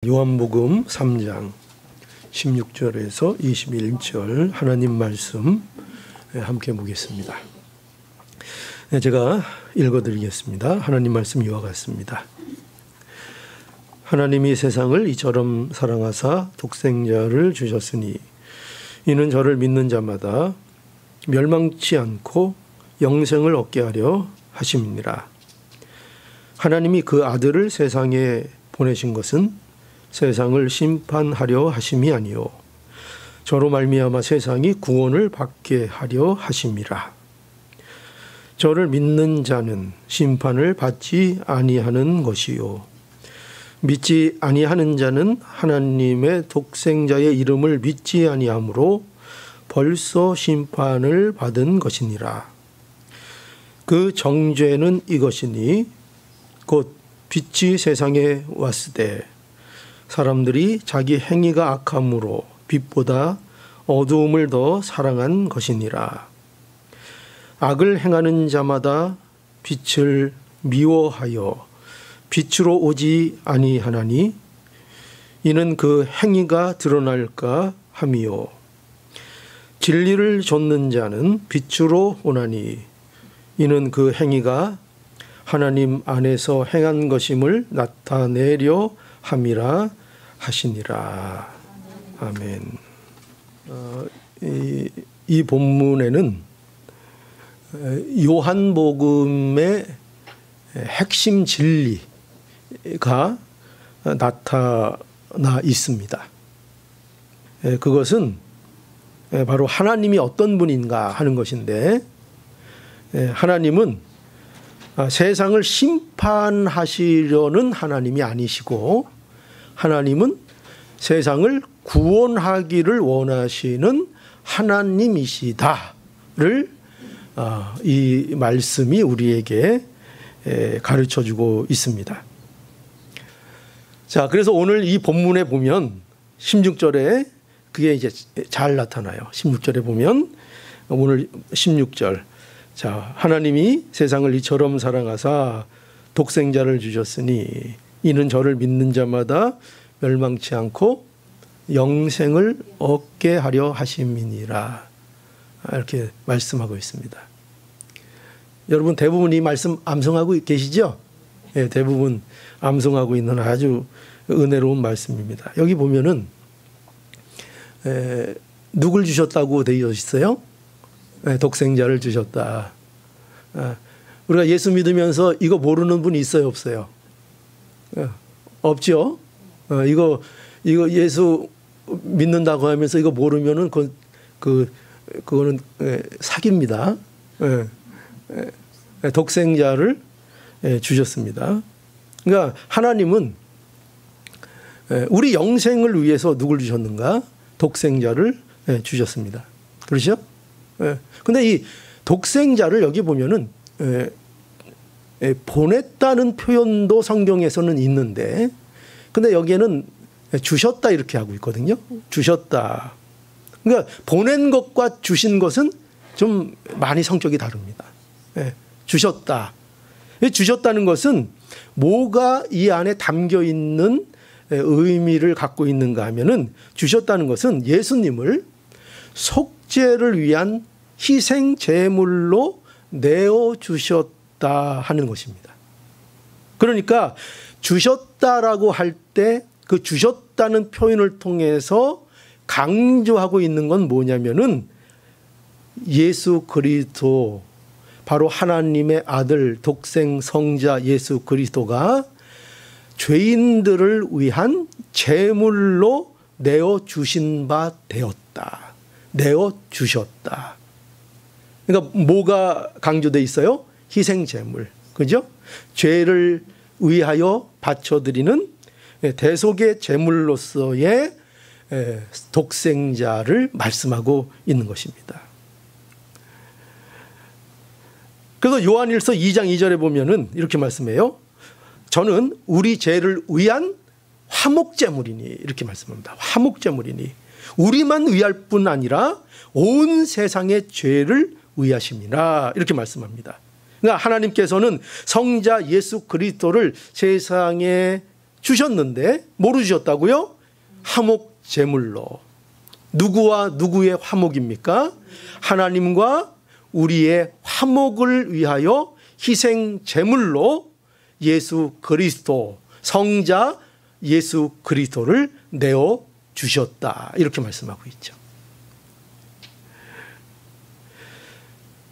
요한복음 3장 16절에서 21절 하나님 말씀 함께 보겠습니다. 제가 읽어드리겠습니다. 하나님 말씀 이와 같습니다. 하나님이 세상을 이처럼 사랑하사 독생자를 주셨으니 이는 저를 믿는 자마다 멸망치 않고 영생을 얻게 하려 하심이니라. 하나님이 그 아들을 세상에 보내신 것은 세상을 심판하려 하심이 아니요 저로 말미암아 세상이 구원을 받게 하려 하심이라. 저를 믿는 자는 심판을 받지 아니하는 것이요 믿지 아니하는 자는 하나님의 독생자의 이름을 믿지 아니하므로 벌써 심판을 받은 것이니라. 그 정죄는 이것이니 곧 빛이 세상에 왔으되 사람들이 자기 행위가 악함으로 빛보다 어두움을 더 사랑한 것이니라. 악을 행하는 자마다 빛을 미워하여 빛으로 오지 아니하나니 이는 그 행위가 드러날까 함이요 진리를 좇는 자는 빛으로 오나니 이는 그 행위가 하나님 안에서 행한 것임을 나타내려 함이라 하시니라. 아멘. 이 본문에는 요한복음의 핵심 진리가 나타나 있습니다. 그것은 바로 하나님이 어떤 분인가 하는 것인데, 하나님은 세상을 심판하시려는 하나님이 아니시고 하나님은 세상을 구원하기를 원하시는 하나님이시다를 이 말씀이 우리에게 가르쳐주고 있습니다. 자, 그래서 오늘 이 본문에 보면 16절에 그게 이제 잘 나타나요. 16절에 보면 오늘 16절. 자, 하나님이 세상을 이처럼 사랑하사 독생자를 주셨으니 이는 저를 믿는 자마다 멸망치 않고 영생을 얻게 하려 하심이니라. 이렇게 말씀하고 있습니다. 여러분 대부분 이 말씀 암송하고 계시죠? 네, 대부분 암송하고 있는 아주 은혜로운 말씀입니다. 여기 보면은 누굴 주셨다고 되어 있어요? 독생자를 주셨다. 우리가 예수 믿으면서 이거 모르는 분이 있어요, 없어요? 없죠. 이거 예수 믿는다고 하면서 이거 모르면은 그거는 사기입니다. 독생자를 주셨습니다. 그러니까 하나님은 우리 영생을 위해서 누굴 주셨는가? 독생자를 주셨습니다. 그렇죠? 근데 이 독생자를 여기 보면은 보냈다는 표현도 성경에서는 있는데, 근데 여기에는 주셨다 이렇게 하고 있거든요. 주셨다. 그러니까 보낸 것과 주신 것은 좀 많이 성격이 다릅니다. 주셨다. 주셨다는 것은 뭐가 이 안에 담겨 있는 의미를 갖고 있는가 하면은, 주셨다는 것은 예수님을 속죄를 위한 희생 제물로 내어 주셨다 하는 것입니다. 그러니까 주셨다라고 할 때 그 주셨다는 표현을 통해서 강조하고 있는 건 뭐냐면은 예수 그리스도, 바로 하나님의 아들 독생 성자 예수 그리스도가 죄인들을 위한 제물로 내어 주신 바 되었다. 내어 주셨다. 그러니까 뭐가 강조되어 있어요? 희생 제물. 그죠? 죄를 위하여 바쳐드리는 대속의 제물로서의 독생자를 말씀하고 있는 것입니다. 그래서 요한일서 2장 2절에 보면은 이렇게 말씀해요. 저는 우리 죄를 위한 화목제물이니, 이렇게 말씀합니다. 화목제물이니 우리만 위할 뿐 아니라 온 세상의 죄를 위하심이라, 이렇게 말씀합니다. 그러니까 하나님께서는 성자 예수 그리스도를 세상에 주셨는데 뭐로 주셨다고요? 화목 제물로. 누구와 누구의 화목입니까? 하나님과 우리의 화목을 위하여 희생 제물로 예수 그리스도, 성자 예수 그리스도를 내어 주셨다. 이렇게 말씀하고 있죠.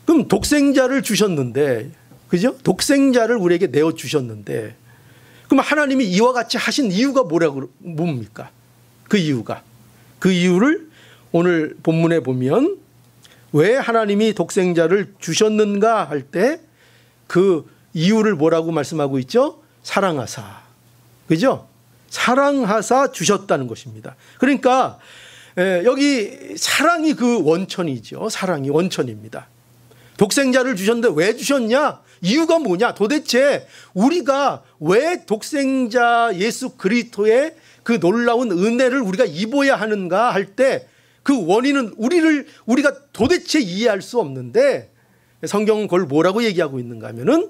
그럼 독생자를 주셨는데, 그죠? 독생자를 우리에게 내어 주셨는데, 그럼 하나님이 이와 같이 하신 이유가 뭡니까? 그 이유를 오늘 본문에 보면 왜 하나님이 독생자를 주셨는가 할 때 그 이유를 뭐라고 말씀하고 있죠? 사랑하사. 그죠? 사랑하사 주셨다는 것입니다. 그러니까 여기 사랑이 그 원천이죠. 사랑이 원천입니다. 독생자를 주셨는데 왜 주셨냐? 이유가 뭐냐? 도대체 우리가 왜 독생자 예수 그리스도의 그 놀라운 은혜를 우리가 입어야 하는가 할 때 그 원인은 우리가 도대체 이해할 수 없는데 성경은 그걸 뭐라고 얘기하고 있는가 하면은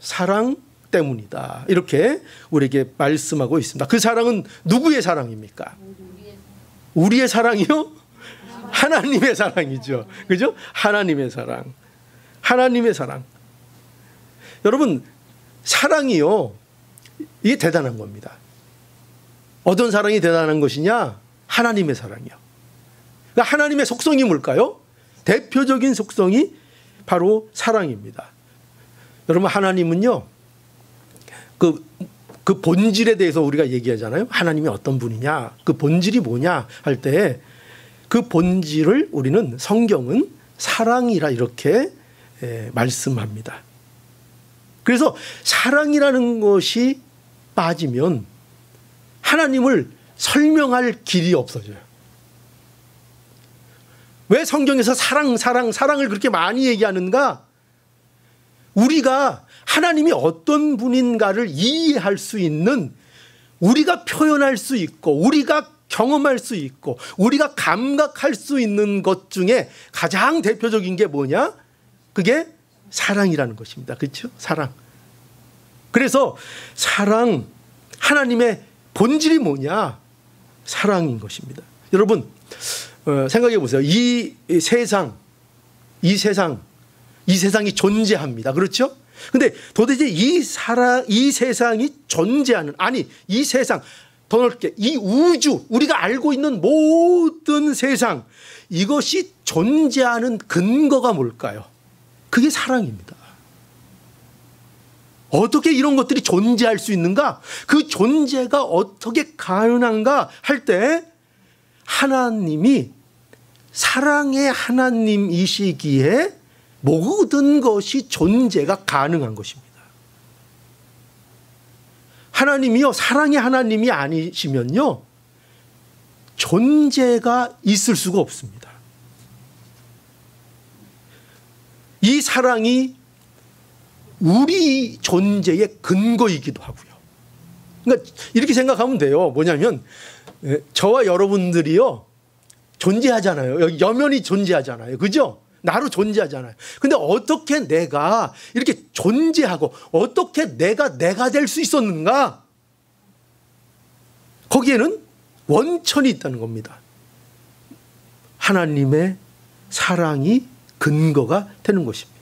사랑 때문이다. 이렇게 우리에게 말씀하고 있습니다. 그 사랑은 누구의 사랑입니까? 우리의 사랑이요? 하나님의 사랑이죠. 그죠? 하나님의 사랑. 하나님의 사랑. 여러분, 사랑이요, 이게 대단한 겁니다. 어떤 사랑이 대단한 것이냐? 하나님의 사랑이요. 그러니까 하나님의 속성이 뭘까요? 대표적인 속성이 바로 사랑입니다. 여러분, 하나님은요, 그 본질에 대해서 우리가 얘기하잖아요. 하나님이 어떤 분이냐, 그 본질이 뭐냐 할 때 그 본질을 우리는 성경은 사랑이라 이렇게 말씀합니다. 그래서 사랑이라는 것이 빠지면 하나님을 설명할 길이 없어져요. 왜 성경에서 사랑을 그렇게 많이 얘기하는가? 우리가 하나님이 어떤 분인가를 이해할 수 있는, 우리가 표현할 수 있고 우리가 경험할 수 있고 우리가 감각할 수 있는 것 중에 가장 대표적인 게 뭐냐? 그게 사랑이라는 것입니다. 그렇죠? 사랑. 그래서 사랑, 하나님의 본질이 뭐냐? 사랑인 것입니다. 여러분, 생각해 보세요. 이 세상이 존재합니다. 그렇죠? 근데 도대체 이 세상이 존재하는, 아니, 이 세상, 더 넓게 이 우주, 우리가 알고 있는 모든 세상, 이것이 존재하는 근거가 뭘까요? 그게 사랑입니다. 어떻게 이런 것들이 존재할 수 있는가? 그 존재가 어떻게 가능한가 할 때 하나님이 사랑의 하나님이시기에 모든 것이 존재가 가능한 것입니다. 하나님이요, 사랑의 하나님이 아니시면요, 존재가 있을 수가 없습니다. 이 사랑이 우리 존재의 근거이기도 하고요. 그러니까 이렇게 생각하면 돼요. 뭐냐면 저와 여러분들이요, 존재하잖아요. 여기 염연이 존재하잖아요. 그죠? 나로 존재하잖아요. 근데 어떻게 내가 이렇게 존재하고 어떻게 내가 될 수 있었는가? 거기에는 원천이 있다는 겁니다. 하나님의 사랑이 근거가 되는 것입니다.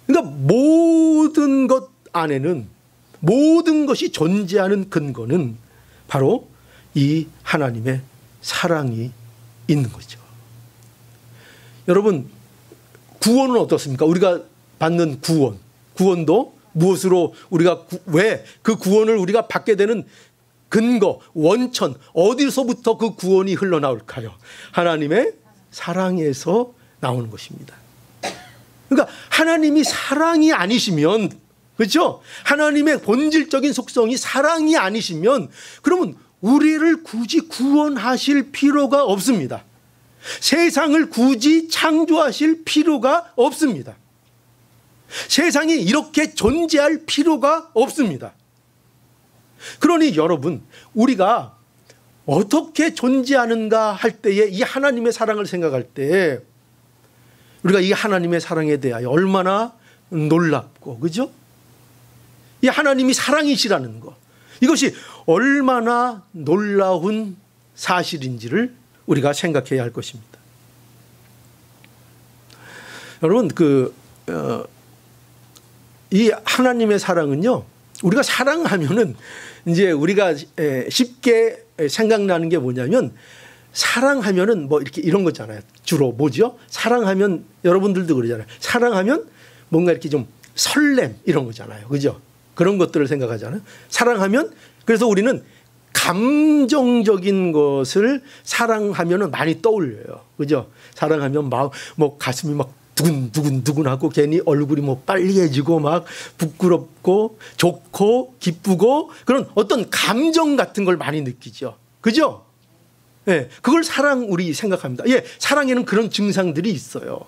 그러니까 모든 것 안에는, 모든 것이 존재하는 근거는 바로 이 하나님의 사랑이 있는 거죠. 여러분, 구원은 어떻습니까? 우리가 받는 구원도 무엇으로 우리가 왜 그 구원을 우리가 받게 되는 근거, 원천, 어디서부터 그 구원이 흘러나올까요? 하나님의 사랑에서 나오는 것입니다. 그러니까 하나님이 사랑이 아니시면, 그렇죠? 하나님의 본질적인 속성이 사랑이 아니시면 그러면 우리를 굳이 구원하실 필요가 없습니다. 세상을 굳이 창조하실 필요가 없습니다. 세상이 이렇게 존재할 필요가 없습니다. 그러니 여러분, 우리가 어떻게 존재하는가 할 때에 이 하나님의 사랑을 생각할 때 우리가 이 하나님의 사랑에 대하여 얼마나 놀랍고, 그죠? 이 하나님이 사랑이시라는 것, 이것이 얼마나 놀라운 사실인지를 우리가 생각해야 할 것입니다. 여러분, 이 하나님의 사랑은요, 우리가 사랑하면은 이제 우리가 쉽게 생각나는 게 뭐냐면, 사랑하면은 뭐 이렇게 이런 거잖아요. 주로 뭐죠? 사랑하면, 여러분들도 그러잖아요. 사랑하면 뭔가 이렇게 좀 설렘 이런 거잖아요. 그죠? 그런 것들을 생각하잖아요. 사랑하면, 그래서 우리는 감정적인 것을 사랑하면은 많이 떠올려요. 그죠? 사랑하면 막 뭐 가슴이 막 두근두근두근하고 괜히 얼굴이 뭐 빨리해지고 막 부끄럽고 좋고 기쁘고 그런 어떤 감정 같은 걸 많이 느끼죠. 그죠? 예, 그걸 사랑 우리 생각합니다. 예, 사랑에는 그런 증상들이 있어요.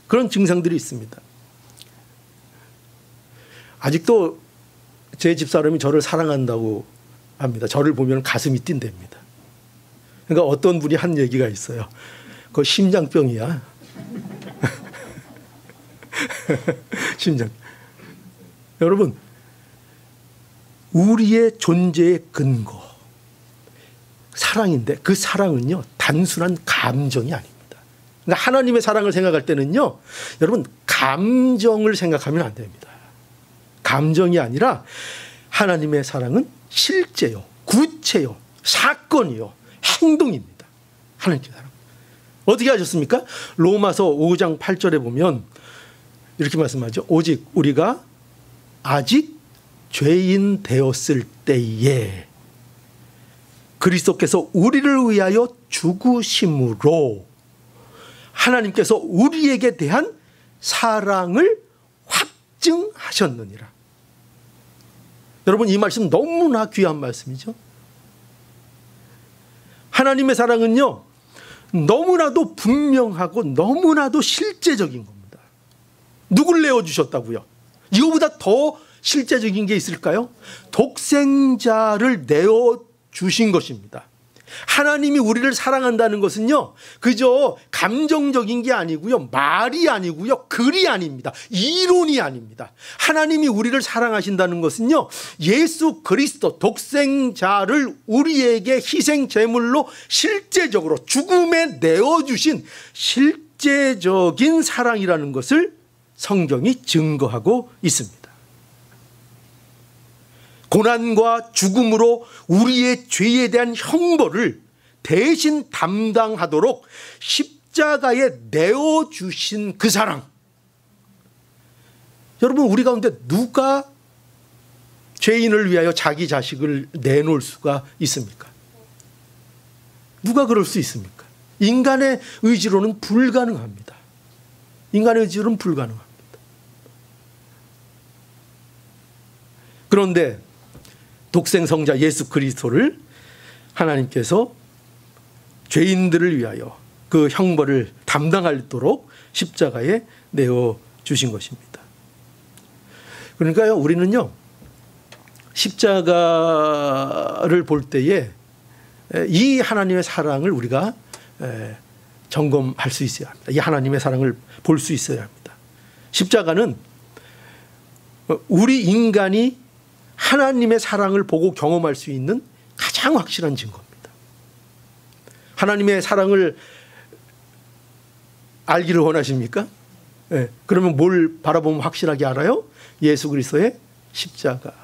그런 증상들이 있습니다. 아직도 제 집사람이 저를 사랑한다고 합니다. 저를 보면 가슴이 뛴답니다. 그러니까 어떤 분이 한 얘기가 있어요. 그거 심장병이야. 심장. 여러분, 우리의 존재의 근거, 사랑인데 그 사랑은요, 단순한 감정이 아닙니다. 그러니까 하나님의 사랑을 생각할 때는요, 여러분, 감정을 생각하면 안 됩니다. 감정이 아니라 하나님의 사랑은 실제요, 구체요, 사건이요, 행동입니다. 하나님의 사랑. 어떻게 하셨습니까? 로마서 5장 8절에 보면 이렇게 말씀하죠. 오직 우리가 아직 죄인 되었을 때에 그리스도께서 우리를 위하여 죽으심으로 하나님께서 우리에게 대한 사랑을 확증하셨느니라. 여러분, 이 말씀 너무나 귀한 말씀이죠. 하나님의 사랑은요, 너무나도 분명하고 너무나도 실제적인 겁니다. 누굴 내어주셨다고요? 이거보다 더 실제적인 게 있을까요? 독생자를 내어주신 것입니다. 하나님이 우리를 사랑한다는 것은요, 그저 감정적인 게 아니고요, 말이 아니고요, 글이 아닙니다. 이론이 아닙니다. 하나님이 우리를 사랑하신다는 것은요, 예수 그리스도 독생자를 우리에게 희생 제물로 실제적으로 죽음에 내어주신 실제적인 사랑이라는 것을 성경이 증거하고 있습니다. 고난과 죽음으로 우리의 죄에 대한 형벌을 대신 담당하도록 십자가에 내어주신 그 사랑. 여러분, 우리 가운데 누가 죄인을 위하여 자기 자식을 내놓을 수가 있습니까? 누가 그럴 수 있습니까? 인간의 의지로는 불가능합니다. 인간의 의지로는 불가능합니다. 그런데 독생성자 예수 그리스도를 하나님께서 죄인들을 위하여 그 형벌을 담당하도록 십자가에 내어주신 것입니다. 그러니까요, 우리는요, 십자가를 볼 때에 이 하나님의 사랑을 우리가 점검할 수 있어야 합니다. 이 하나님의 사랑을 볼 수 있어야 합니다. 십자가는 우리 인간이 하나님의 사랑을 보고 경험할 수 있는 가장 확실한 증거입니다. 하나님의 사랑을 알기를 원하십니까? 네. 그러면 뭘 바라보면 확실하게 알아요? 예수 그리스도의 십자가.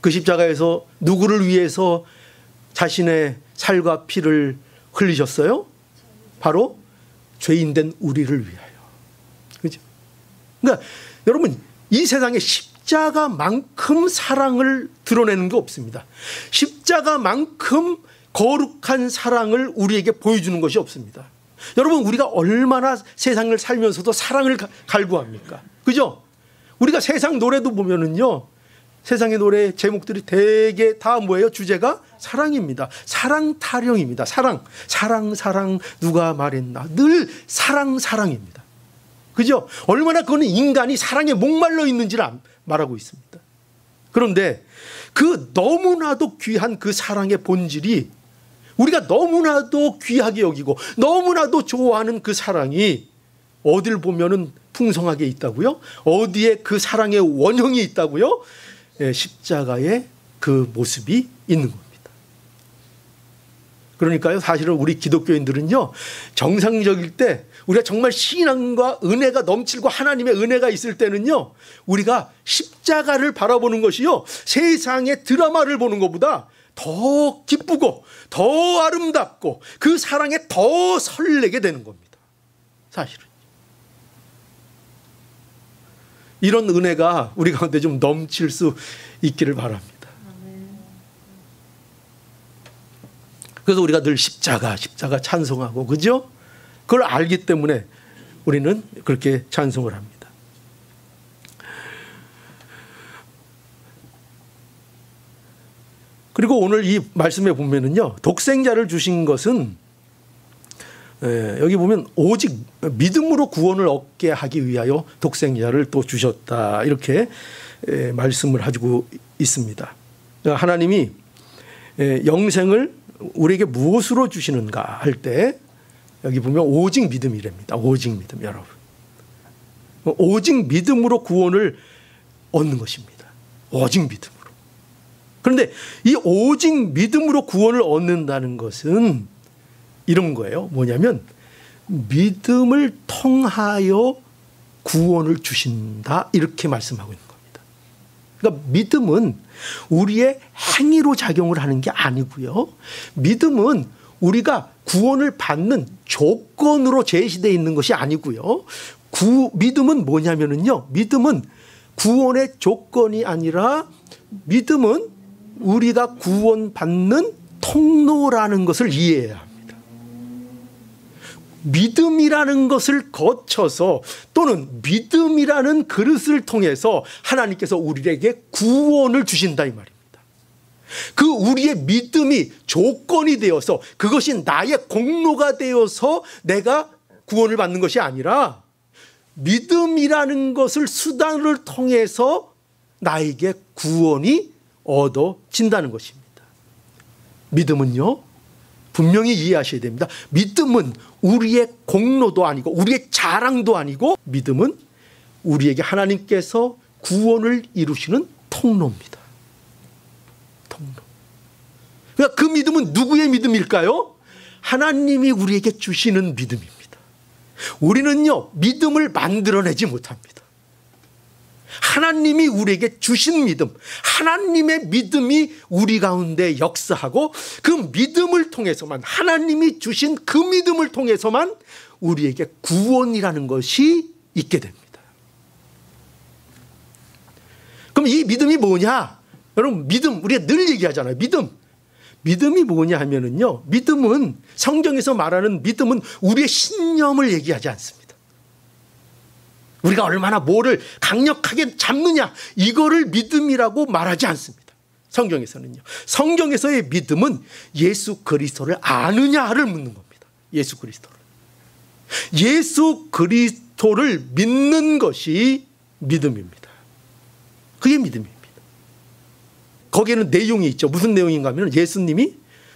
그 십자가에서 누구를 위해서 자신의 살과 피를 흘리셨어요? 바로 죄인된 우리를 위하여. 그죠? 그러니까 여러분, 이 세상에 십자가만큼 사랑을 드러내는 게 없습니다. 십자가만큼 거룩한 사랑을 우리에게 보여주는 것이 없습니다. 여러분, 우리가 얼마나 세상을 살면서도 사랑을 갈구합니까? 그죠? 우리가 세상 노래도 보면은요, 세상의 노래 제목들이 대개 다 뭐예요? 주제가 사랑입니다. 사랑 타령입니다. 사랑, 사랑, 사랑, 누가 말했나? 늘 사랑, 사랑입니다. 그죠? 얼마나 그거는 인간이 사랑에 목말라 있는지를 말하고 있습니다. 그런데 그 너무나도 귀한 그 사랑의 본질이, 우리가 너무나도 귀하게 여기고 너무나도 좋아하는 그 사랑이 어딜 보면은 풍성하게 있다고요? 어디에 그 사랑의 원형이 있다고요? 예, 십자가의 그 모습이 있는 겁니다. 그러니까요, 사실은 우리 기독교인들은요, 정상적일 때 우리가 정말 신앙과 은혜가 넘치고 하나님의 은혜가 있을 때는요, 우리가 십자가를 바라보는 것이요, 세상의 드라마를 보는 것보다 더 기쁘고 더 아름답고 그 사랑에 더 설레게 되는 겁니다. 사실은 이런 은혜가 우리 가운데 좀 넘칠 수 있기를 바랍니다. 그래서 우리가 늘 십자가 찬송하고, 그죠? 그걸 알기 때문에 우리는 그렇게 찬송을 합니다. 그리고 오늘 이 말씀에 보면은요, 독생자를 주신 것은 여기 보면 오직 믿음으로 구원을 얻게 하기 위하여 독생자를 또 주셨다, 이렇게 말씀을 하고 있습니다. 하나님이 영생을 우리에게 무엇으로 주시는가 할 때 여기 보면 오직 믿음이랍니다. 오직 믿음, 여러분. 오직 믿음으로 구원을 얻는 것입니다. 오직 믿음으로. 그런데 이 오직 믿음으로 구원을 얻는다는 것은 이런 거예요. 뭐냐면 믿음을 통하여 구원을 주신다, 이렇게 말씀하고 있는 겁니다. 그러니까 믿음은 우리의 행위로 작용을 하는 게 아니고요. 믿음은 우리가 구원을 받는 조건으로 제시되어 있는 것이 아니고요. 믿음은 뭐냐면요, 믿음은 구원의 조건이 아니라 믿음은 우리가 구원받는 통로라는 것을 이해해야 합니다. 믿음이라는 것을 거쳐서 또는 믿음이라는 그릇을 통해서 하나님께서 우리에게 구원을 주신다, 이 말입니다. 그 우리의 믿음이 조건이 되어서 그것이 나의 공로가 되어서 내가 구원을 받는 것이 아니라 믿음이라는 것을 수단을 통해서 나에게 구원이 얻어진다는 것입니다. 믿음은요, 분명히 이해하셔야 됩니다. 믿음은 우리의 공로도 아니고 우리의 자랑도 아니고 믿음은 우리에게 하나님께서 구원을 이루시는 통로입니다. 통로. 그러니까 그 믿음은 누구의 믿음일까요? 하나님이 우리에게 주시는 믿음입니다. 우리는요, 믿음을 만들어내지 못합니다. 하나님이 우리에게 주신 믿음, 하나님의 믿음이 우리 가운데 역사하고 그 믿음을 통해서만, 하나님이 주신 그 믿음을 통해서만 우리에게 구원이라는 것이 있게 됩니다. 그럼 이 믿음이 뭐냐? 여러분, 믿음, 우리가 늘 얘기하잖아요. 믿음이 뭐냐 하면은요, 믿음은, 성경에서 말하는 믿음은 우리의 신념을 얘기하지 않습니다. 우리가 얼마나 뭐를 강력하게 잡느냐, 이거를 믿음이라고 말하지 않습니다. 성경에서는요. 성경에서의 믿음은 예수 그리스도를 아느냐를 묻는 겁니다. 예수 그리스도를. 예수 그리스도를 믿는 것이 믿음입니다. 그게 믿음입니다. 거기에는 내용이 있죠. 무슨 내용인가 하면 예수님이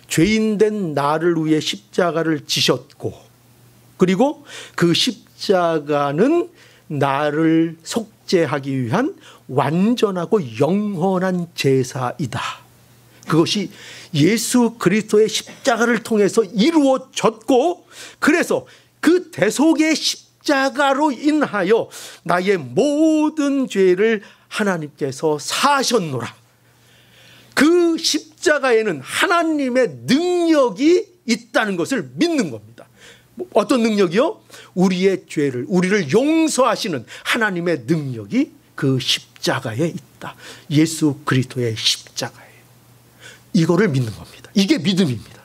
죄인된 나를 위해 십자가를 지셨고, 그리고 그 십자가는 나를 속죄하기 위한 완전하고 영원한 제사이다. 그것이 예수 그리스도의 십자가를 통해서 이루어졌고, 그래서 그 대속의 십자가로 인하여 나의 모든 죄를 하나님께서 사하셨노라. 그 십자가에는 하나님의 능력이 있다는 것을 믿는 겁니다. 어떤 능력이요? 우리의 죄를, 우리를 용서하시는 하나님의 능력이 그 십자가에 있다. 예수 그리스도의 십자가예요. 이거를 믿는 겁니다. 이게 믿음입니다.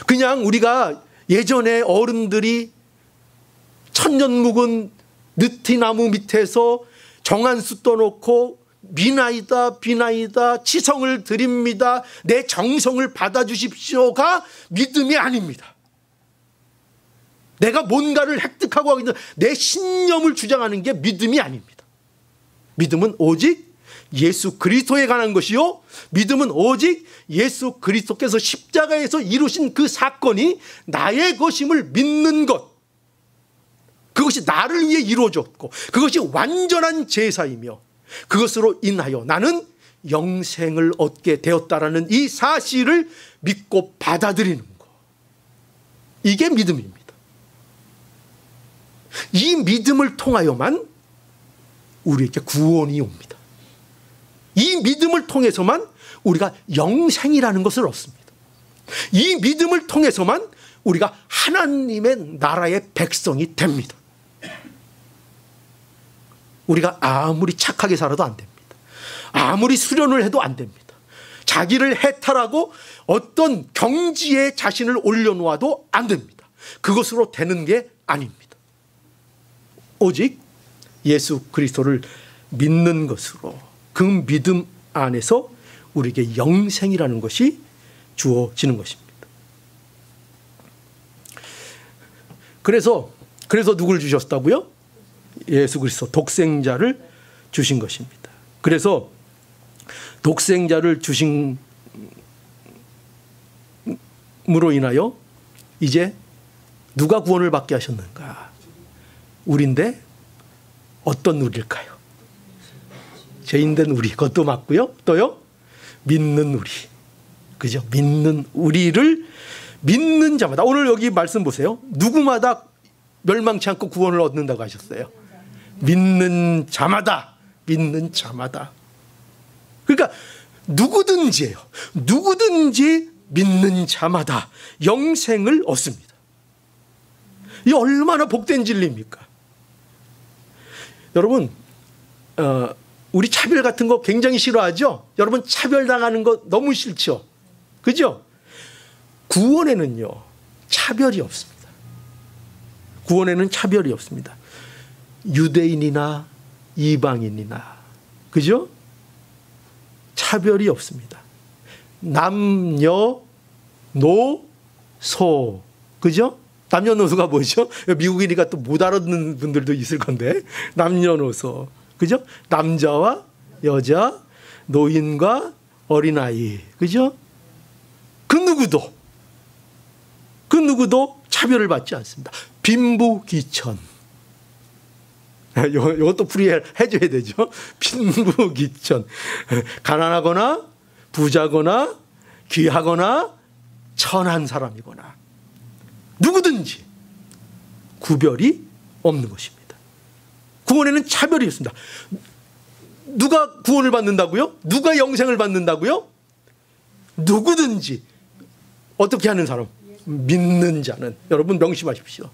그냥 우리가 예전에 어른들이 천년 묵은 느티나무 밑에서 정한수 떠놓고 미나이다 비나이다 치성을 드립니다, 내 정성을 받아주십시오가 믿음이 아닙니다. 내가 뭔가를 획득하고 하고 있는 내 신념을 주장하는 게 믿음이 아닙니다. 믿음은 오직 예수 그리스도에 관한 것이요, 믿음은 오직 예수 그리스도께서 십자가에서 이루신 그 사건이 나의 것임을 믿는 것, 그것이 나를 위해 이루어졌고 그것이 완전한 제사이며 그것으로 인하여 나는 영생을 얻게 되었다라는 이 사실을 믿고 받아들이는 것. 이게 믿음입니다. 이 믿음을 통하여만 우리에게 구원이 옵니다. 이 믿음을 통해서만 우리가 영생이라는 것을 얻습니다. 이 믿음을 통해서만 우리가 하나님의 나라의 백성이 됩니다. 우리가 아무리 착하게 살아도 안 됩니다. 아무리 수련을 해도 안 됩니다. 자기를 해탈하고 어떤 경지에 자신을 올려놓아도 안 됩니다. 그것으로 되는 게 아닙니다. 오직 예수 그리스도를 믿는 것으로 그 믿음 안에서 우리에게 영생이라는 것이 주어지는 것입니다. 그래서 누굴 주셨다고요? 예수 그리스도 독생자를 주신 것입니다. 그래서 독생자를 주심으로 인하여 이제 누가 구원을 받게 하셨는가? 우리인데 어떤 우리일까요? 죄인된 우리, 그것도 맞고요. 또요, 믿는 우리. 그죠? 믿는 우리를 믿는 자마다. 오늘 여기 말씀 보세요. 누구마다 멸망치 않고 구원을 얻는다고 하셨어요. 믿는 자마다. 믿는 자마다. 그러니까 누구든지예요. 누구든지 믿는 자마다 영생을 얻습니다. 이 얼마나 복된 진리입니까? 여러분, 우리 차별 같은 거 굉장히 싫어하죠? 여러분, 차별당하는 거 너무 싫죠? 그죠? 구원에는요, 차별이 없습니다. 구원에는 차별이 없습니다. 유대인이나 이방인이나, 그죠? 차별이 없습니다. 남녀, 노, 소, 그죠? 남녀노소가 뭐죠? 미국이니까 또 못 알아듣는 분들도 있을 건데, 남녀노소, 그죠? 남자와 여자, 노인과 어린아이, 그죠? 그 누구도 차별을 받지 않습니다. 빈부귀천. 이것도 풀이해줘야 되죠. 빈부귀천. 가난하거나 부자거나 귀하거나 천한 사람이거나 누구든지 구별이 없는 것입니다. 구원에는 차별이 없습니다. 누가 구원을 받는다고요? 누가 영생을 받는다고요? 누구든지. 어떻게 하는 사람? 믿는 자는. 여러분 명심하십시오.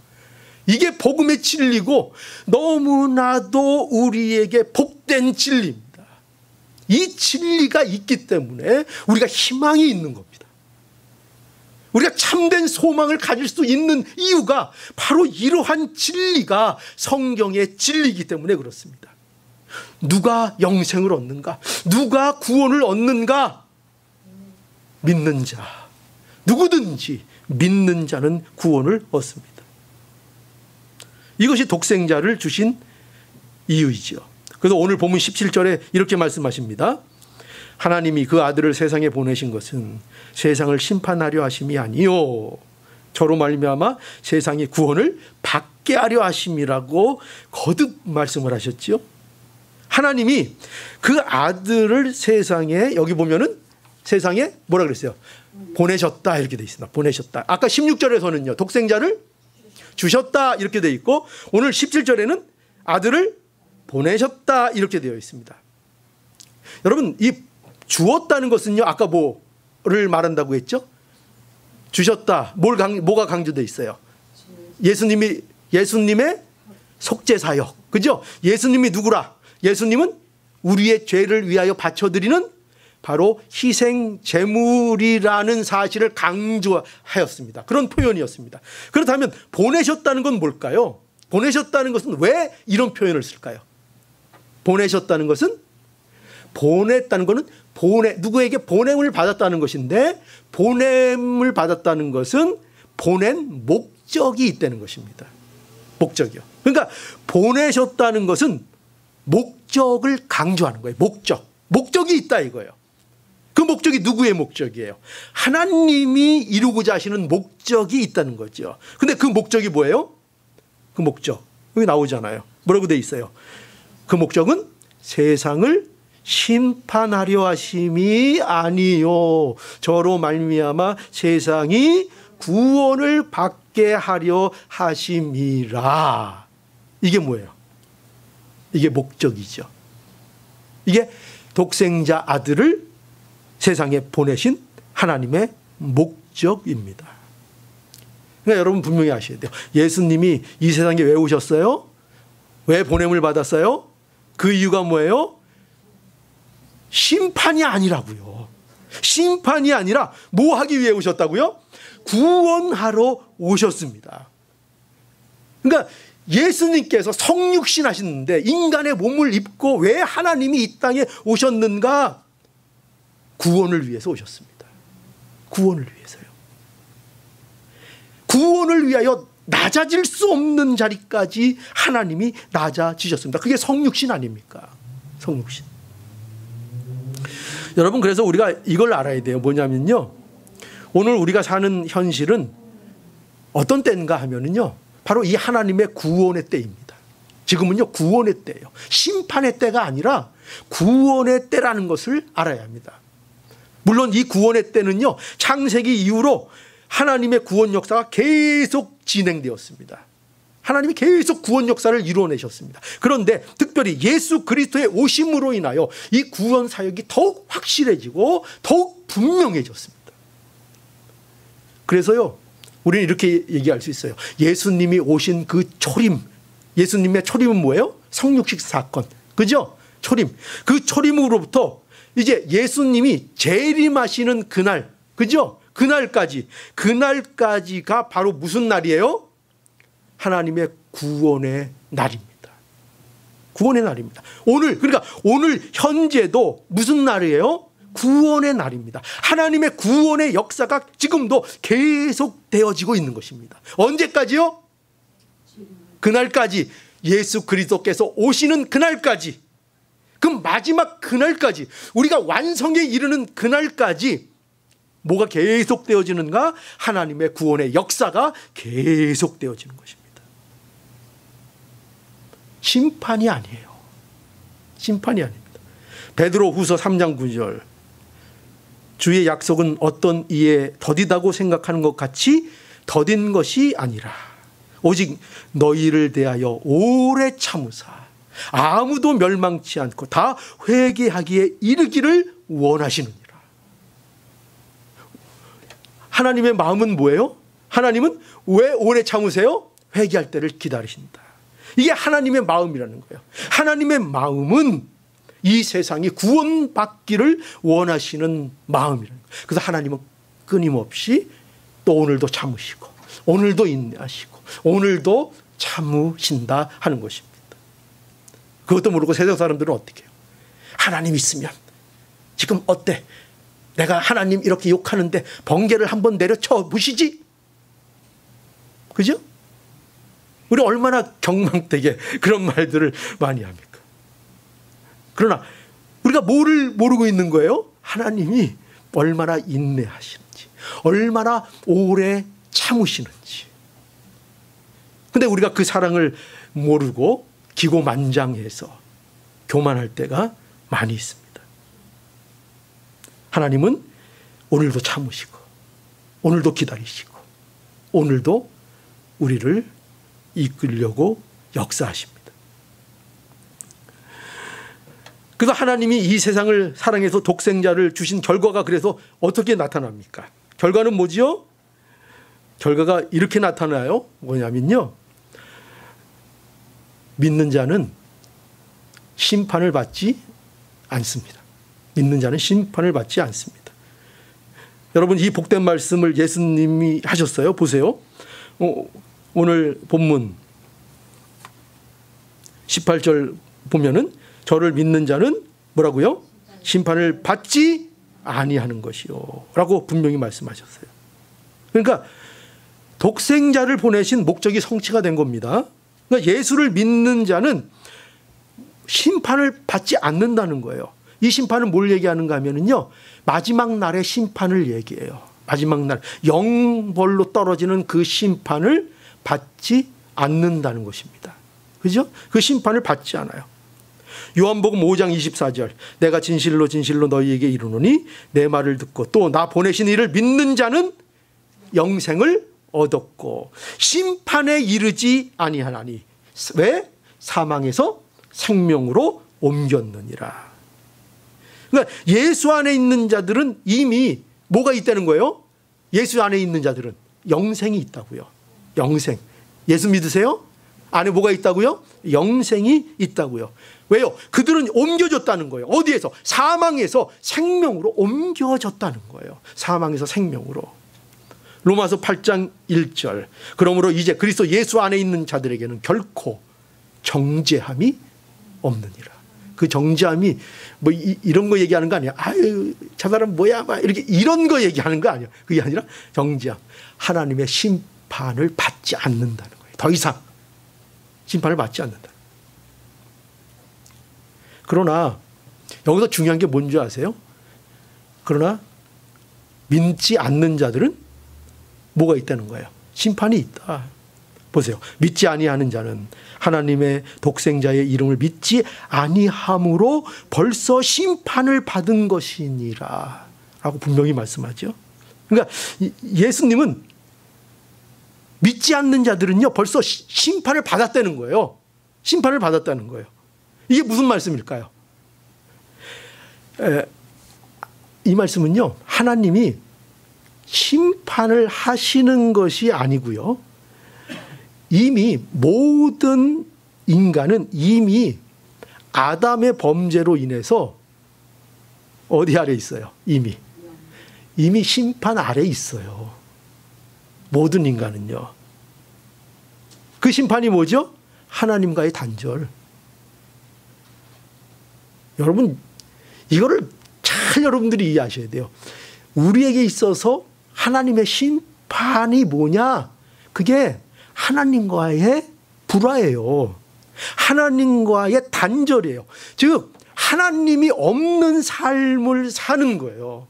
이게 복음의 진리고 너무나도 우리에게 복된 진리입니다. 이 진리가 있기 때문에 우리가 희망이 있는 겁니다. 우리가 참된 소망을 가질 수 있는 이유가 바로 이러한 진리가 성경의 진리이기 때문에 그렇습니다. 누가 영생을 얻는가? 누가 구원을 얻는가? 믿는 자. 누구든지 믿는 자는 구원을 얻습니다. 이것이 독생자를 주신 이유이죠. 그래서 오늘 본문 17절에 이렇게 말씀하십니다. 하나님이 그 아들을 세상에 보내신 것은 세상을 심판하려 하심이 아니요 저로 말미암아 세상의 구원을 받게 하려 하심이라고 거듭 말씀을 하셨죠. 하나님이 그 아들을 세상에, 여기 보면은 세상에 뭐라 그랬어요? 보내셨다 이렇게 돼 있습니다. 보내셨다. 아까 16절에서는요 독생자를 주셨다 이렇게 돼 있고 오늘 17절에는 아들을 보내셨다 이렇게 되어 있습니다. 여러분, 이 주었다는 것은요 아까 뭐를 말한다고 했죠? 주셨다. 뭐가 강조되어 있어요? 예수님의 속죄사역. 그죠? 예수님이 누구라? 예수님은 우리의 죄를 위하여 바쳐드리는 바로 희생 제물이라는 사실을 강조하였습니다. 그런 표현이었습니다. 그렇다면 보내셨다는 건 뭘까요? 보내셨다는 것은 왜 이런 표현을 쓸까요? 보내셨다는 것은, 보냈다는 것은 누구에게 보냄을 받았다는 것인데, 보냄을 받았다는 것은 보낸 목적이 있다는 것입니다. 목적이요. 그러니까 보내셨다는 것은 목적을 강조하는 거예요. 목적이 있다 이거예요. 그 목적이 누구의 목적이에요? 하나님이 이루고자 하시는 목적이 있다는 거죠. 근데 그 목적이 뭐예요? 그 목적, 여기 나오잖아요. 뭐라고 돼 있어요? 그 목적은 세상을 심판하려 하심이 아니요 저로 말미암아 세상이 구원을 받게 하려 하심이라. 이게 뭐예요? 이게 목적이죠. 이게 독생자 아들을 세상에 보내신 하나님의 목적입니다. 그러니까 여러분 분명히 아셔야 돼요. 예수님이 이 세상에 왜 오셨어요? 왜 보냄을 받았어요? 그 이유가 뭐예요? 심판이 아니라고요. 심판이 아니라 뭐 하기 위해 오셨다고요? 구원하러 오셨습니다. 그러니까 예수님께서 성육신 하시는데 인간의 몸을 입고 왜 하나님이 이 땅에 오셨는가? 구원을 위해서 오셨습니다. 구원을 위해서요. 구원을 위하여 낮아질 수 없는 자리까지 하나님이 낮아지셨습니다. 그게 성육신 아닙니까? 성육신. 여러분, 그래서 우리가 이걸 알아야 돼요. 뭐냐면요, 오늘 우리가 사는 현실은 어떤 때인가 하면은요, 바로 이 하나님의 구원의 때입니다. 지금은요, 구원의 때예요. 심판의 때가 아니라 구원의 때라는 것을 알아야 합니다. 물론 이 구원의 때는요, 창세기 이후로 하나님의 구원 역사가 계속 진행되었습니다. 하나님이 계속 구원 역사를 이루어내셨습니다. 그런데 특별히 예수 그리스도의 오심으로 인하여 이 구원 사역이 더욱 확실해지고 더욱 분명해졌습니다. 그래서요, 우리는 이렇게 얘기할 수 있어요. 예수님이 오신 그 초림, 예수님의 초림은 뭐예요? 성육식 사건, 그죠? 초림. 그 초림으로부터 이제 예수님이 재림하시는 그날, 그죠? 그날까지가 바로 무슨 날이에요? 하나님의 구원의 날입니다. 구원의 날입니다. 그러니까 오늘 현재도 무슨 날이에요? 구원의 날입니다. 하나님의 구원의 역사가 지금도 계속 되어지고 있는 것입니다. 언제까지요? 그날까지, 예수 그리스도께서 오시는 그날까지, 그 마지막 그날까지, 우리가 완성에 이르는 그날까지 뭐가 계속 되어지는가? 하나님의 구원의 역사가 계속 되어지는 것입니다. 심판이 아니에요. 심판이 아닙니다. 베드로후서 3장 9절, 주의 약속은 어떤 이에 더디다고 생각하는 것 같이 더딘 것이 아니라 오직 너희를 대하여 오래 참으사 아무도 멸망치 않고 다 회개하기에 이르기를 원하시느니라. 하나님의 마음은 뭐예요? 하나님은 왜 오래 참으세요? 회개할 때를 기다리신다. 이게 하나님의 마음이라는 거예요. 하나님의 마음은 이 세상이 구원받기를 원하시는 마음이라는 거예요. 그래서 하나님은 끊임없이 또 오늘도 참으시고 오늘도 인내하시고 오늘도 참으신다 하는 것입니다. 그것도 모르고 세상 사람들은 어떻게 해요? 하나님 있으면 지금 어때? 내가 하나님 이렇게 욕하는데 번개를 한번 내려쳐 보시지? 그죠? 우리 얼마나 경망되게 그런 말들을 많이 합니까? 그러나 우리가 뭐를 모르고 있는 거예요? 하나님이 얼마나 인내하시는지, 얼마나 오래 참으시는지. 근데 우리가 그 사랑을 모르고 기고만장해서 교만할 때가 많이 있습니다. 하나님은 오늘도 참으시고 오늘도 기다리시고 오늘도 우리를 이끌려고 역사하십니다. 그래서 하나님이 이 세상을 사랑해서 독생자를 주신 결과가 그래서 어떻게 나타납니까? 결과는 뭐지요? 결과가 이렇게 나타나요. 뭐냐면요, 믿는 자는 심판을 받지 않습니다. 믿는 자는 심판을 받지 않습니다. 여러분, 이 복된 말씀을 예수님이 하셨어요. 보세요. 오늘 본문 18절 보면은 저를 믿는 자는 뭐라고요? 심판을 받지 아니하는 것이요 라고 분명히 말씀하셨어요. 그러니까 독생자를 보내신 목적이 성취가 된 겁니다. 그러니까 예수를 믿는 자는 심판을 받지 않는다는 거예요. 이 심판은 뭘 얘기하는가 하면은요, 마지막 날의 심판을 얘기해요. 마지막 날 영벌로 떨어지는 그 심판을 받지 않는다는 것입니다. 그죠? 그 심판을 받지 않아요. 요한복음 5장 24절 내가 진실로 진실로 너희에게 이르노니 내 말을 듣고 또 나 보내신 이를 믿는 자는 영생을 얻었고 심판에 이르지 아니하나니 왜? 사망에서 생명으로 옮겼느니라. 그러니까 예수 안에 있는 자들은 이미 뭐가 있다는 거예요? 예수 안에 있는 자들은 영생이 있다고요. 영생. 예수 믿으세요? 안에 뭐가 있다고요? 영생이 있다고요. 왜요? 그들은 옮겨졌다는 거예요. 어디에서? 사망에서 생명으로 옮겨졌다는 거예요. 사망에서 생명으로. 로마서 8장 1절 그러므로 이제 그리스도 예수 안에 있는 자들에게는 결코 정죄함이 없느니라. 그 정죄함이 뭐 이런 거 얘기하는 거 아니야. 아유 저 사람 뭐야 막 이렇게 이런 거 얘기하는 거 아니야. 그게 아니라 정죄함. 하나님의 심판을 받지 않는다는 거예요. 더 이상 심판을 받지 않는다. 그러나 여기서 중요한 게 뭔지 아세요? 그러나 믿지 않는 자들은 뭐가 있다는 거예요? 심판이 있다. 보세요. 믿지 아니하는 자는 하나님의 독생자의 이름을 믿지 아니함으로 벌써 심판을 받은 것이니라 라고 분명히 말씀하죠. 그러니까 예수님은 믿지 않는 자들은요 벌써 심판을 받았다는 거예요. 심판을 받았다는 거예요. 이게 무슨 말씀일까요? 이 말씀은요 하나님이 심판을 하시는 것이 아니고요. 이미 모든 인간은 이미 아담의 범죄로 인해서 어디 아래 있어요? 이미 심판 아래 있어요. 모든 인간은요. 그 심판이 뭐죠? 하나님과의 단절. 여러분 이거를 잘 여러분들이 이해하셔야 돼요. 우리에게 있어서 하나님의 심판이 뭐냐? 그게 하나님과의 불화예요. 하나님과의 단절이에요. 즉 하나님이 없는 삶을 사는 거예요.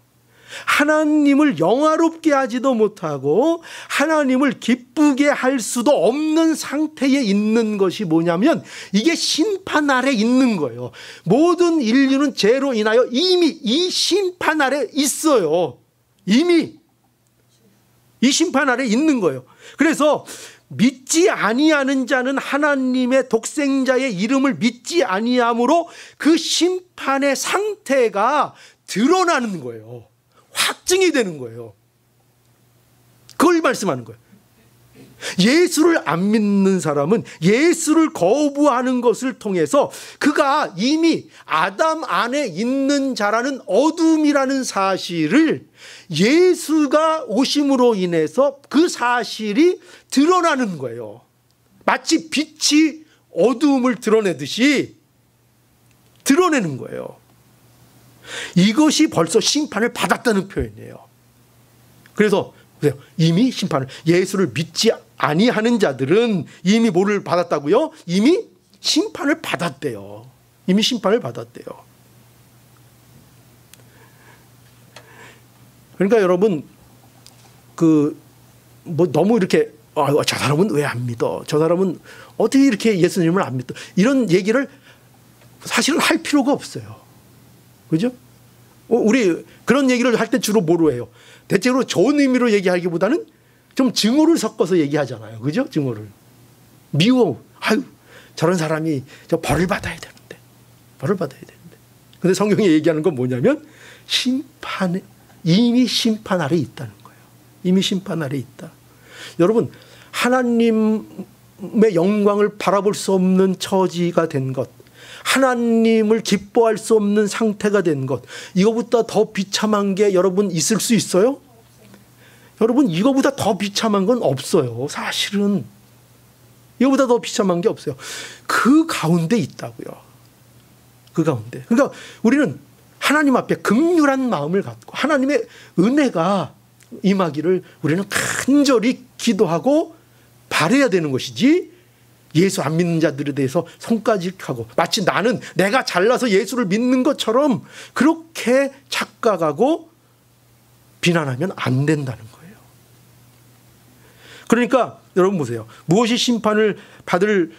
하나님을 영화롭게 하지도 못하고 하나님을 기쁘게 할 수도 없는 상태에 있는 것이 뭐냐면 이게 심판 아래 있는 거예요. 모든 인류는 죄로 인하여 이미 이 심판 아래 있어요. 이미 이 심판 아래 있는 거예요. 그래서 믿지 아니하는 자는 하나님의 독생자의 이름을 믿지 아니함으로 그 심판의 상태가 드러나는 거예요. 확증이 되는 거예요. 그걸 말씀하는 거예요. 예수를 안 믿는 사람은 예수를 거부하는 것을 통해서 그가 이미 아담 안에 있는 자라는 어둠이라는 사실을 예수가 오심으로 인해서 그 사실이 드러나는 거예요. 마치 빛이 어둠을 드러내듯이 드러내는 거예요. 이것이 벌써 심판을 받았다는 표현이에요. 그래서 이미 심판을 예수를 믿지 아니하는 자들은 이미 뭐를 받았다고요? 이미 심판을 받았대요. 이미 심판을 받았대요. 그러니까 여러분 너무 이렇게 저 사람은 왜 안 믿어? 저 사람은 어떻게 이렇게 예수님을 안 믿어? 이런 얘기를 사실은 할 필요가 없어요. 그죠? 우리 그런 얘기를 할 때 주로 뭐로 해요? 대체로 좋은 의미로 얘기하기보다는 좀 증오를 섞어서 얘기하잖아요. 그죠? 증오를. 미워. 아유, 저런 사람이 저 벌을 받아야 되는데. 벌을 받아야 되는데. 근데 성경이 얘기하는 건 뭐냐면 이미 심판 아래 있다는 거예요. 이미 심판 아래 있다. 여러분, 하나님의 영광을 바라볼 수 없는 처지가 된 것, 하나님을 기뻐할 수 없는 상태가 된 것, 이거보다 더 비참한 게 여러분 있을 수 있어요? 여러분 이거보다 더 비참한 건 없어요. 사실은 이거보다 더 비참한 게 없어요. 그 가운데 있다고요. 그 가운데. 그러니까 우리는 하나님 앞에 긍휼한 마음을 갖고 하나님의 은혜가 임하기를 우리는 간절히 기도하고 바라야 되는 것이지, 예수 안 믿는 자들에 대해서 손가락하고 마치 나는 내가 잘나서 예수를 믿는 것처럼 그렇게 착각하고 비난하면 안 된다는 거예요. 그러니까 여러분 보세요. 무엇이 심판을 받을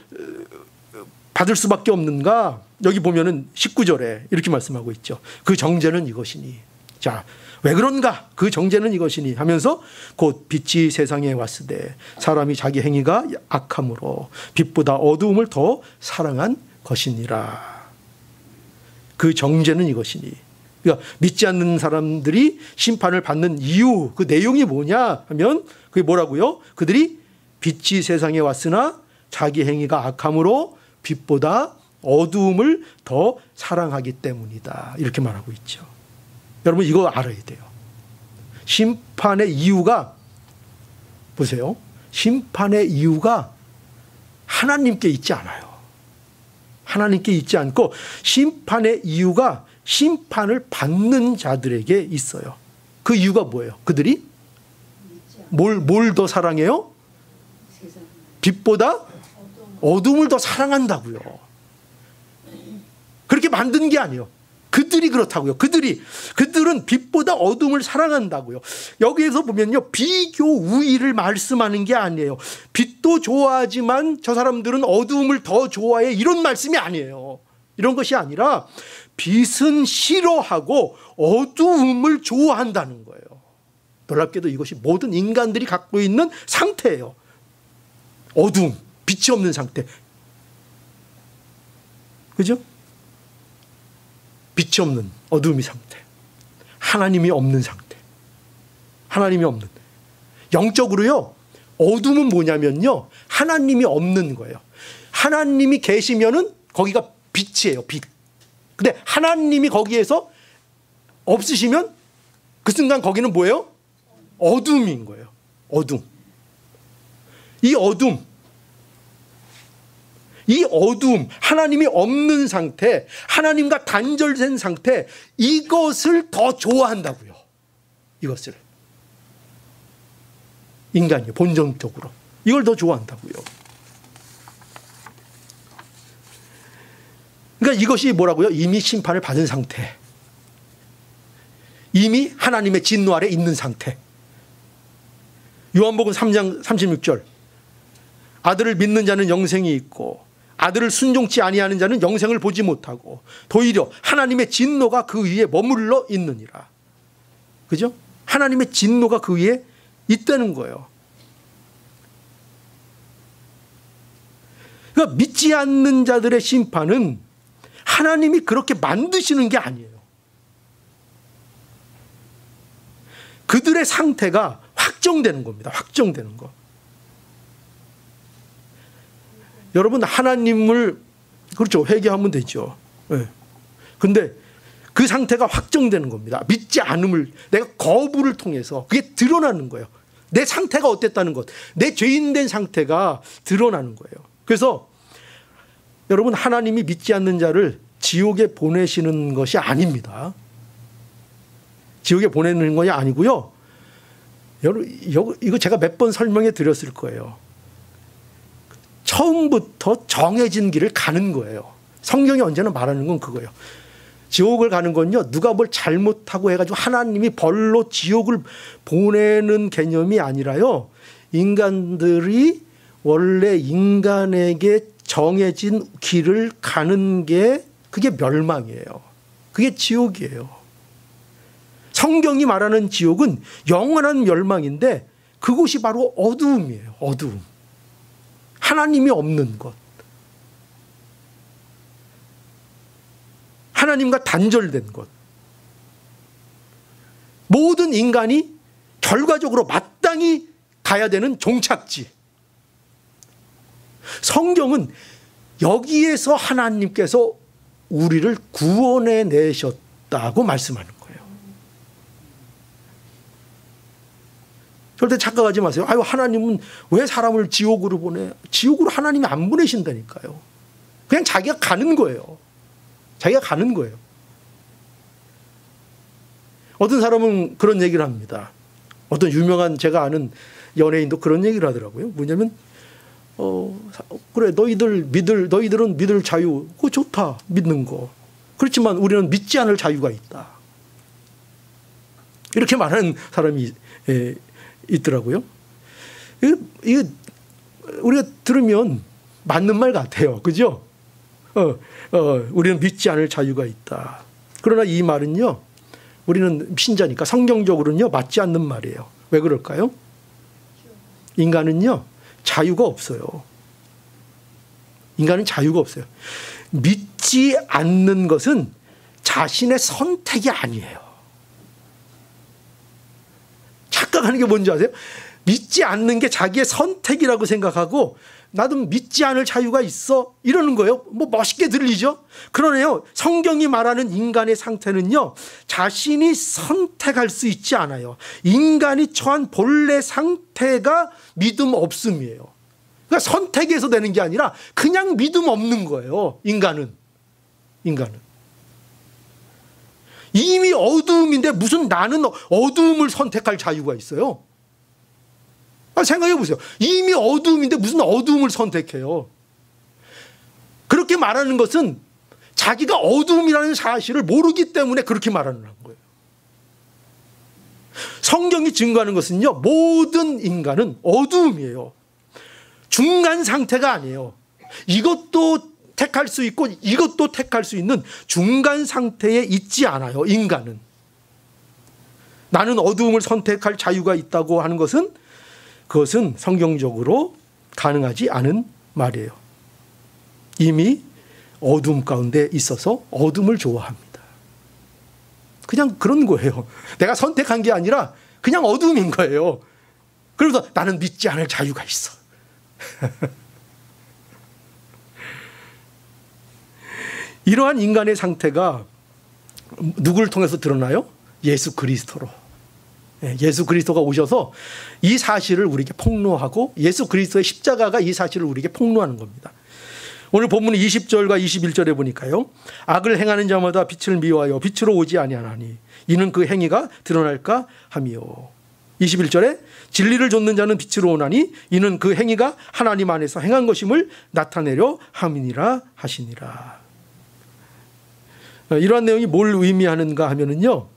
받을 수밖에 없는가? 여기 보면은 19절에 이렇게 말씀하고 있죠. 그 정죄는 이것이니. 자, 왜 그런가? 그 정죄는 이것이니 하면서 곧 빛이 세상에 왔으되 사람이 자기 행위가 악함으로 빛보다 어두움을 더 사랑한 것이니라. 그 정죄는 이것이니. 그러니까 믿지 않는 사람들이 심판을 받는 이유, 그 내용이 뭐냐 하면 그게 뭐라고요? 그들이 빛이 세상에 왔으나 자기 행위가 악함으로 빛보다 어두움을 더 사랑하기 때문이다. 이렇게 말하고 있죠. 여러분 이거 알아야 돼요. 심판의 이유가 보세요. 심판의 이유가 하나님께 있지 않아요. 하나님께 있지 않고 심판의 이유가 심판을 받는 자들에게 있어요. 그 이유가 뭐예요? 그들이 뭘 더 사랑해요? 빛보다 어둠을 더 사랑한다고요. 그렇게 만든 게 아니에요. 그들이 그렇다고요. 그들은 빛보다 어둠을 사랑한다고요. 여기에서 보면요, 비교 우위를 말씀하는 게 아니에요. 빛도 좋아하지만 저 사람들은 어두움을 더 좋아해, 이런 말씀이 아니에요. 이런 것이 아니라 빛은 싫어하고 어두움을 좋아한다는 거예요. 놀랍게도 이것이 모든 인간들이 갖고 있는 상태예요. 어두움, 빛이 없는 상태. 그죠? 빛이 없는 어두움이 상태. 하나님이 없는 상태. 하나님이 없는. 영적으로요, 어둠은 뭐냐면요, 하나님이 없는 거예요. 하나님이 계시면은 거기가 빛이에요, 빛. 근데 하나님이 거기에서 없으시면 그 순간 거기는 뭐예요? 어둠인 거예요. 어둠. 이 어둠, 하나님이 없는 상태, 하나님과 단절된 상태, 이것을 더 좋아한다고요. 이것을. 인간이 본성적으로. 이걸 더 좋아한다고요. 그러니까 이것이 뭐라고요? 이미 심판을 받은 상태. 이미 하나님의 진노 아래 있는 상태. 요한복음 3장 36절. 아들을 믿는 자는 영생이 있고 아들을 순종치 아니하는 자는 영생을 보지 못하고 도리어 하나님의 진노가 그 위에 머물러 있느니라. 그죠? 하나님의 진노가 그 위에 있다는 거예요. 그러니까 믿지 않는 자들의 심판은 하나님이 그렇게 만드시는 게 아니에요. 그들의 상태가 확정되는 겁니다. 확정되는 거. 여러분, 하나님을 그렇죠, 회개하면 되죠. 네. 근데 그 상태가 확정되는 겁니다. 믿지 않음을, 내가 거부를 통해서 그게 드러나는 거예요. 내 상태가 어땠다는 것, 내 죄인된 상태가 드러나는 거예요. 그래서 여러분, 하나님이 믿지 않는 자를 지옥에 보내시는 것이 아닙니다. 지옥에 보내는 것이 아니고요. 여러분, 이거 제가 몇 번 설명해 드렸을 거예요. 처음부터 정해진 길을 가는 거예요. 성경이 언제나 말하는 건 그거예요. 지옥을 가는 건요, 누가 뭘 잘못하고 해가지고 하나님이 벌로 지옥을 보내는 개념이 아니라요, 인간들이 원래 인간에게 정해진 길을 가는 게 그게 멸망이에요. 그게 지옥이에요. 성경이 말하는 지옥은 영원한 멸망인데 그곳이 바로 어두움이에요. 어두움. 하나님이 없는 것. 하나님과 단절된 것. 모든 인간이 결과적으로 마땅히 가야 되는 종착지. 성경은 여기에서 하나님께서 우리를 구원해 내셨다고 말씀하는 거예요. 절대 착각하지 마세요. 아유, 하나님은 왜 사람을 지옥으로 보내? 지옥으로 하나님이 안 보내신다니까요. 그냥 자기가 가는 거예요. 자기가 가는 거예요. 어떤 사람은 그런 얘기를 합니다. 어떤 유명한 제가 아는 연예인도 그런 얘기를 하더라고요. 뭐냐면 그래, 너희들은 믿을 자유, 그거 좋다, 믿는 거. 그렇지만 우리는 믿지 않을 자유가 있다. 이렇게 말하는 사람이 있더라고요. 이게 우리가 들으면 맞는 말 같아요. 그죠? 우리는 믿지 않을 자유가 있다. 그러나 이 말은요, 우리는 신자니까 성경적으로는요 맞지 않는 말이에요. 왜 그럴까요? 인간은요 자유가 없어요. 인간은 자유가 없어요. 믿지 않는 것은 자신의 선택이 아니에요. 착각하는 게 뭔지 아세요? 믿지 않는 게 자기의 선택이라고 생각하고 나도 믿지 않을 자유가 있어 이러는 거예요. 뭐 멋있게 들리죠? 그러네요. 성경이 말하는 인간의 상태는요 자신이 선택할 수 있지 않아요. 인간이 처한 본래 상태가 믿음 없음이에요. 그러니까 선택해서 되는 게 아니라 그냥 믿음 없는 거예요. 인간은 이미 어두움인데 무슨 나는 어두움을 선택할 자유가 있어요? 생각해 보세요. 이미 어두움인데 무슨 어두움을 선택해요? 그렇게 말하는 것은 자기가 어두움이라는 사실을 모르기 때문에 그렇게 말하는 거예요. 성경이 증거하는 것은요 모든 인간은 어두움이에요. 중간 상태가 아니에요. 이것도 택할 수 있고 이것도 택할 수 있는 중간 상태에 있지 않아요. 인간은. 나는 어두움을 선택할 자유가 있다고 하는 것은 그것은 성경적으로 가능하지 않은 말이에요. 이미 어둠 가운데 있어서 어둠을 좋아합니다. 그냥 그런 거예요. 내가 선택한 게 아니라 그냥 어둠인 거예요. 그래서 나는 믿지 않을 자유가 있어. 이러한 인간의 상태가 누구를 통해서 드러나요? 예수 그리스도로. 예수 그리스도가 오셔서 이 사실을 우리에게 폭로하고 예수 그리스도의 십자가가 이 사실을 우리에게 폭로하는 겁니다. 오늘 본문 20절과 21절에 보니까요. 악을 행하는 자마다 빛을 미워하여 빛으로 오지 아니하나니 이는 그 행위가 드러날까 함이요. 21절에 진리를 좇는 자는 빛으로 오나니 이는 그 행위가 하나님 안에서 행한 것임을 나타내려 함이니라 하시니라. 이러한 내용이 뭘 의미하는가 하면은요.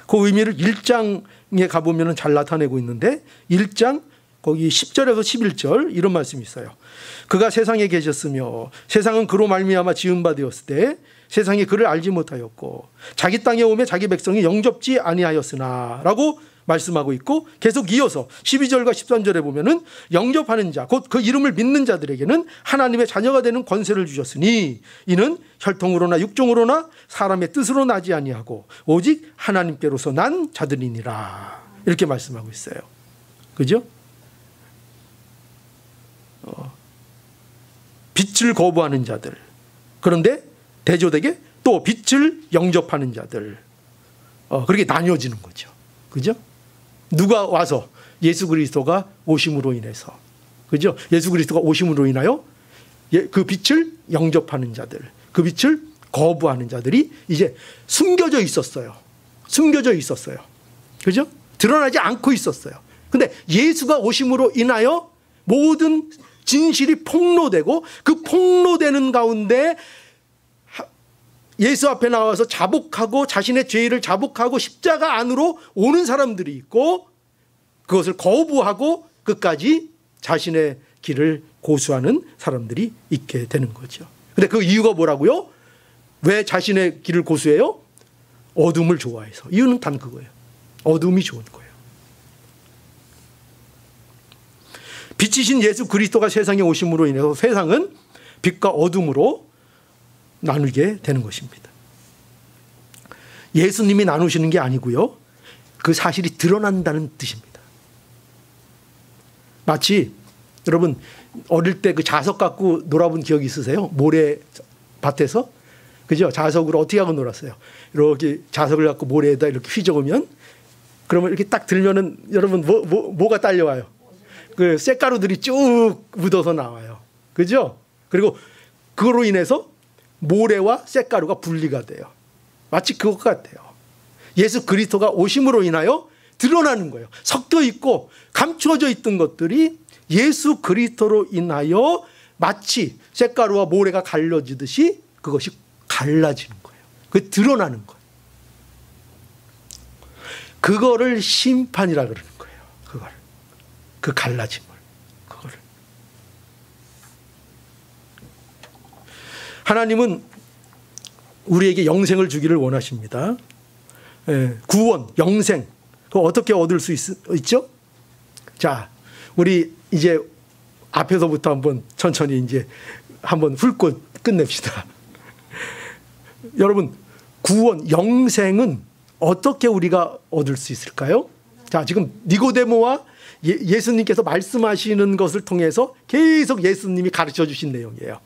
그 의미를 1장에 가보면 잘 나타내고 있는데 1장 거기 10절에서 11절 이런 말씀이 있어요. 그가 세상에 계셨으며 세상은 그로 말미암아 지은 바 되었을 때 세상이 그를 알지 못하였고 자기 땅에 오매 자기 백성이 영접지 아니하였으나 라고 말씀하고 있고 계속 이어서 12절과 13절에 보면은 영접하는 자 곧 그 이름을 믿는 자들에게는 하나님의 자녀가 되는 권세를 주셨으니 이는 혈통으로나 육종으로나 사람의 뜻으로 나지 아니하고 오직 하나님께로서 난 자들이니라 이렇게 말씀하고 있어요. 그죠? 빛을 거부하는 자들 그런데 대조되게 또 빛을 영접하는 자들 그렇게 나뉘어지는 거죠. 그죠? 누가 와서 예수 그리스도가 오심으로 인해서 그죠? 예수 그리스도가 오심으로 인하여 그 빛을 영접하는 자들 그 빛을 거부하는 자들이 이제 숨겨져 있었어요. 그죠? 드러나지 않고 있었어요. 근데 예수가 오심으로 인하여 모든 진실이 폭로되고 그 폭로되는 가운데 예수 앞에 나와서 자복하고 자신의 죄를 자복하고 십자가 안으로 오는 사람들이 있고 그것을 거부하고 끝까지 자신의 길을 고수하는 사람들이 있게 되는 거죠. 근데 그 이유가 뭐라고요? 왜 자신의 길을 고수해요? 어둠을 좋아해서. 이유는 단 그거예요. 어둠이 좋은 거예요. 빛이신 예수 그리스도가 세상에 오심으로 인해서 세상은 빛과 어둠으로 나누게 되는 것입니다. 예수님이 나누시는 게 아니고요. 그 사실이 드러난다는 뜻입니다. 마치 여러분 어릴 때 그 자석 갖고 놀아본 기억이 있으세요? 모래밭에서? 그죠? 자석으로 어떻게 하고 놀았어요? 이렇게 자석을 갖고 모래에다 이렇게 휘저으면 그러면 이렇게 딱 들면은 여러분 뭐가 딸려와요? 그 쇳가루들이 쭉 묻어서 나와요. 그죠? 그리고 그거로 인해서 모래와 쇳가루가 분리가 돼요. 마치 그것 같아요. 예수 그리스도가 오심으로 인하여 드러나는 거예요. 섞여 있고 감추어져 있던 것들이 예수 그리스도로 인하여 마치 쇳가루와 모래가 갈라지듯이 그것이 갈라지는 거예요. 그게 드러나는 거예요. 그거를 심판이라 그러는 거예요. 그 갈라짐을. 하나님은 우리에게 영생을 주기를 원하십니다. 구원, 영생, 그거 어떻게 얻을 수 있죠? 자, 우리 이제 앞에서부터 한번 천천히 이제 한번 훑고 끝냅시다. 여러분, 구원, 영생은 어떻게 우리가 얻을 수 있을까요? 자, 지금 니고데모와 예수님께서 말씀하시는 것을 통해서 계속 예수님이 가르쳐 주신 내용이에요.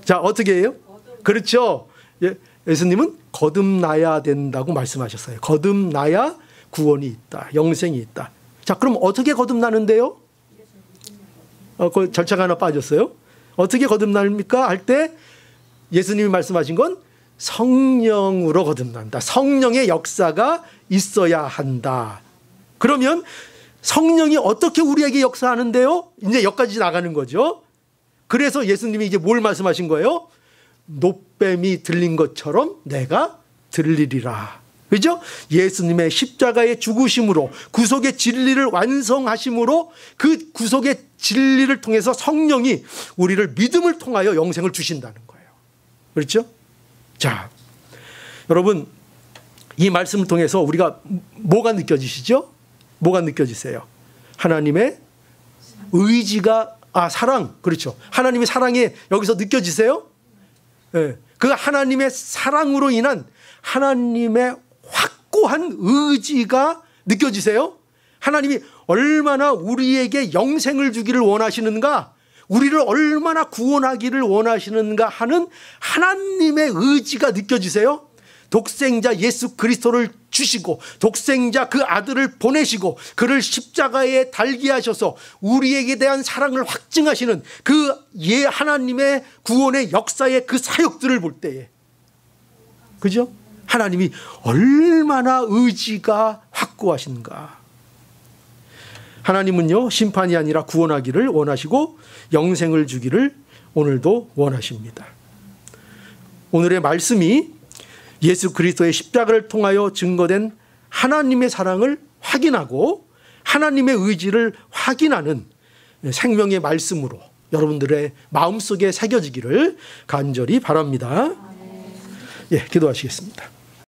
자, 어떻게 해요? 그렇죠. 예수님은 거듭나야 된다고 말씀하셨어요. 거듭나야 구원이 있다. 영생이 있다. 자, 그럼 어떻게 거듭나는데요? 그 절차가 하나 빠졌어요. 어떻게 거듭납니까? 할 때 예수님이 말씀하신 건 성령으로 거듭난다. 성령의 역사가 있어야 한다. 그러면 성령이 어떻게 우리에게 역사하는데요? 이제 여기까지 나가는 거죠. 그래서 예수님이 이제 뭘 말씀하신 거예요? 놋뱀이 들린 것처럼 내가 들리리라. 그죠? 예수님의 십자가의 죽으심으로 구속의 진리를 완성하심으로 그 구속의 진리를 통해서 성령이 우리를 믿음을 통하여 영생을 주신다는 거예요. 그렇죠? 자, 여러분, 이 말씀을 통해서 우리가 뭐가 느껴지시죠? 뭐가 느껴지세요? 하나님의 의지가, 사랑, 그렇죠. 하나님의 사랑이 여기서 느껴지세요? 네. 그 하나님의 사랑으로 인한 하나님의 확고한 의지가 느껴지세요? 하나님이 얼마나 우리에게 영생을 주기를 원하시는가, 우리를 얼마나 구원하기를 원하시는가 하는 하나님의 의지가 느껴지세요? 독생자 예수 그리스도를 주시고 독생자 그 아들을 보내시고 그를 십자가에 달게 하셔서 우리에게 대한 사랑을 확증하시는 그 하나님의 구원의 역사의 그 사역들을 볼 때에, 그죠? 하나님이 얼마나 의지가 확고하신가. 하나님은요, 심판이 아니라 구원하기를 원하시고 영생을 주기를 오늘도 원하십니다. 오늘의 말씀이 예수 그리스도의 십자가를 통하여 증거된 하나님의 사랑을 확인하고 하나님의 의지를 확인하는 생명의 말씀으로 여러분들의 마음속에 새겨지기를 간절히 바랍니다. 예, 기도하시겠습니다.